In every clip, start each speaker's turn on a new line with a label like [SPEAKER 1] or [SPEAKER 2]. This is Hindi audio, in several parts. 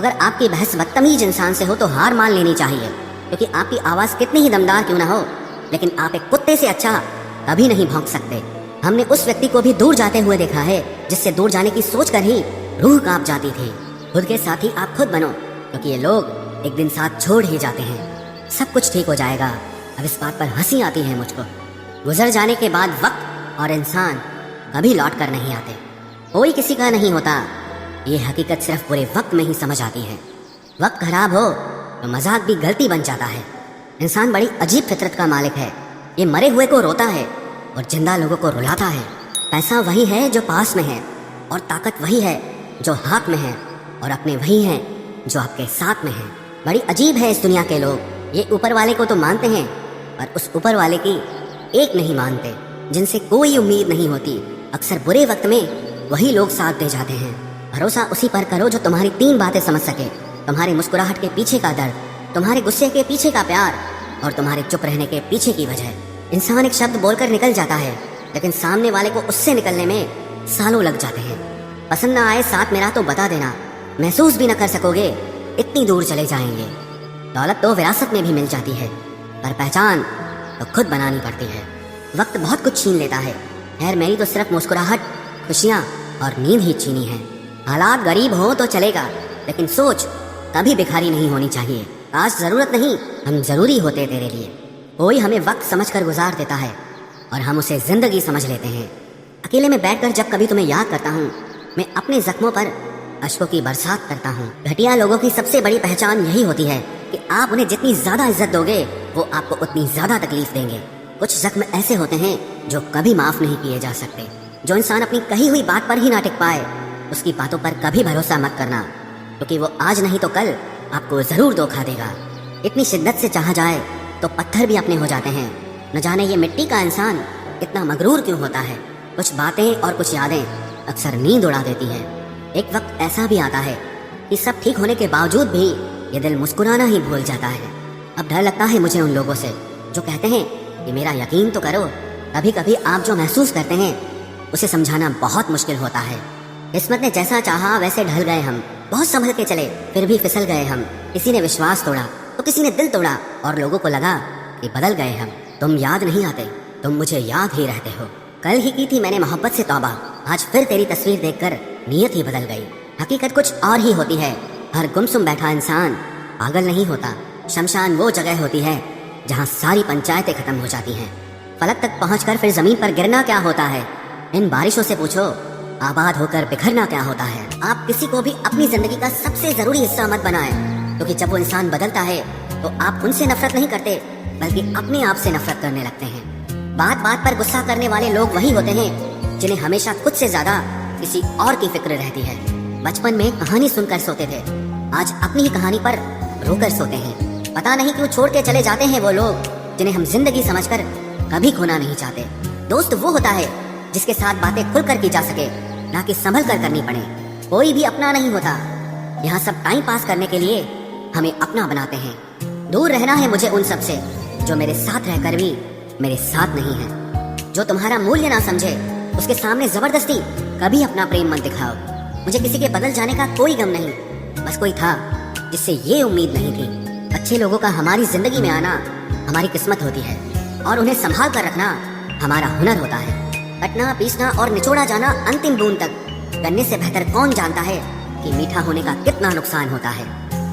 [SPEAKER 1] अगर आपकी बहस बदतमीज इंसान से हो तो हार मान लेनी चाहिए, क्योंकि आपकी आवाज़ कितनी ही दमदार क्यों ना हो, लेकिन आप एक कुत्ते से अच्छा कभी नहीं भौंक सकते। हमने उस व्यक्ति को भी दूर जाते हुए देखा है जिससे दूर जाने की सोच कर ही रूह कांप जाती थी। खुद के साथी आप खुद बनो, क्योंकि ये लोग एक दिन साथ छोड़ ही जाते हैं। सब कुछ ठीक हो जाएगा। अब इस बात पर हंसी आती है मुझको। गुजर जाने के बाद वक्त और इंसान कभी लौट कर नहीं आते। कोई किसी का नहीं होता। ये हकीकत सिर्फ पूरे वक्त में ही समझ आती है। वक्त खराब हो तो मजाक भी गलती बन जाता है। इंसान बड़ी अजीब फितरत का मालिक है। ये मरे हुए को रोता है और जिंदा लोगों को रुलाता है। पैसा वही है जो पास में है, और ताकत वही है जो हाथ में है, और अपने वही हैं जो आपके साथ में हैं। बड़ी अजीब है इस दुनिया के लोग। ये ऊपर वाले को तो मानते हैं, पर उस ऊपर वाले की एक नहीं मानते, जिनसे कोई उम्मीद नहीं होती। अक्सर बुरे वक्त में वही लोग साथ दे जाते हैं। भरोसा उसी पर करो जो तुम्हारी 3 बातें समझ सके: तुम्हारी मुस्कुराहट के पीछे का दर्द, तुम्हारे गुस्से के पीछे का प्यार, और तुम्हारे चुप रहने के पीछे की वजह। इंसान एक शब्द बोलकर निकल जाता है, लेकिन सामने वाले को उससे निकलने में सालों लग जाते हैं। पसंद ना आए साथ मेरा तो बता देना, महसूस भी न कर सकोगे, इतनी दूर चले जाएंगे। दौलत तो विरासत में भी मिल जाती है, पर पहचान तो खुद बनानी पड़ती है। वक्त बहुत कुछ छीन लेता है। खैर, मेरी तो सिर्फ मुस्कुराहट, खुशियाँ और नींद ही छीनी है। हालात गरीब हो तो चलेगा, लेकिन सोच कभी भिखारी नहीं होनी चाहिए। आज जरूरत नहीं, हम जरूरी होते तेरे लिए। कोई हमें वक्त समझकर गुजार देता है और हम उसे जिंदगी समझ लेते हैं। अकेले में बैठकर जब कभी तुम्हें याद करता हूँ, मैं अपने जख्मों पर अश्कों की बरसात करता हूँ। घटिया लोगों की सबसे बड़ी पहचान यही होती है कि आप उन्हें जितनी ज्यादा इज्जत दोगे, वो आपको उतनी ज्यादा तकलीफ देंगे। कुछ जख्म ऐसे होते हैं जो कभी माफ नहीं किए जा सकते। जो इंसान अपनी कही हुई बात पर ही ना टिक पाए, उसकी बातों पर कभी भरोसा मत करना, क्योंकि वो आज नहीं तो कल आपको जरूर धोखा देगा। इतनी शिद्दत से चाहा जाए तो पत्थर भी अपने हो जाते हैं। न जाने ये मिट्टी का इंसान इतना मगरूर क्यों होता है। कुछ बातें और कुछ यादें अक्सर नींद उड़ा देती है। एक वक्त ऐसा भी आता है कि सब ठीक होने के बावजूद भी ये दिल मुस्कुराना ही भूल जाता है। अब डर लगता है मुझे उन लोगों से जो कहते हैं कि मेरा यकीन तो करो। कभी कभी आप जो महसूस करते हैं उसे समझाना बहुत मुश्किल होता है। किस्मत ने जैसा चाहा वैसे ढल गए हम। बहुत संभल के चले, फिर भी फिसल गए हम। किसी ने विश्वास तोड़ा तो किसी ने दिल तोड़ा, और लोगों को लगा कि बदल गए हम। तुम याद नहीं आते, तुम मुझे याद ही रहते हो। कल ही की थी मैंने मोहब्बत से तौबा, आज फिर तेरी तस्वीर देखकर नीयत ही बदल गई। हकीकत कुछ और ही होती है। हर गुमसुम बैठा इंसान पागल नहीं होता। शमशान वो जगह होती है जहाँ सारी पंचायतें खत्म हो जाती हैं। फलक तक पहुंचकर फिर जमीन पर गिरना क्या होता है? इन बारिशों से पूछो, आबाद होकर बिखरना क्या होता है? आप किसी को भी अपनी जिंदगी का सबसे जरूरी हिस्सा मत बनाएं, क्योंकि जब वो इंसान बदलता है तो आप उनसे नफरत नहीं करते, बल्कि अपने आप से नफरत करने लगते हैं। बात बात पर गुस्सा करने वाले लोग वही होते हैं जिन्हें हमेशा खुद से ज्यादा किसी और की फिक्र रहती है। बचपन में कहानी सुनकर सोते थे, आज अपनी ही कहानी पर रोकर सोते हैं। पता नहीं क्यों छोड़ के चले जाते हैं वो लोग जिन्हें हम जिंदगी समझकर कभी खोना नहीं चाहते। दोस्त वो होता है जिसके साथ बातें खुलकर की जा सके, ना कि संभल कर करनी पड़े। कोई भी अपना नहीं होता। यहाँ सब टाइम पास करने के लिए हमें अपना बनाते हैं। दूर रहना है मुझे उन सब से जो मेरे साथ रहकर भी मेरे साथ नहीं है। जो तुम्हारा मूल्य ना समझे, उसके सामने जबरदस्ती कभी अपना प्रेम मत दिखाओ। मुझे किसी के बदल जाने का कोई गम नहीं, बस कोई था जिससे ये उम्मीद नहीं थी। अच्छे लोगों का हमारी जिंदगी में आना हमारी किस्मत होती है, और उन्हें संभाल कर रखना हमारा हुनर होता है। कटना, पीसना और निचोड़ा जाना अंतिम बूंद तक करने से बेहतर कौन जानता है कि मीठा होने का कितना नुकसान होता है।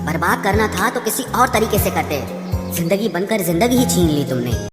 [SPEAKER 1] बर्बाद करना था तो किसी और तरीके से करते। जिंदगी बनकर जिंदगी ही छीन ली तुमने।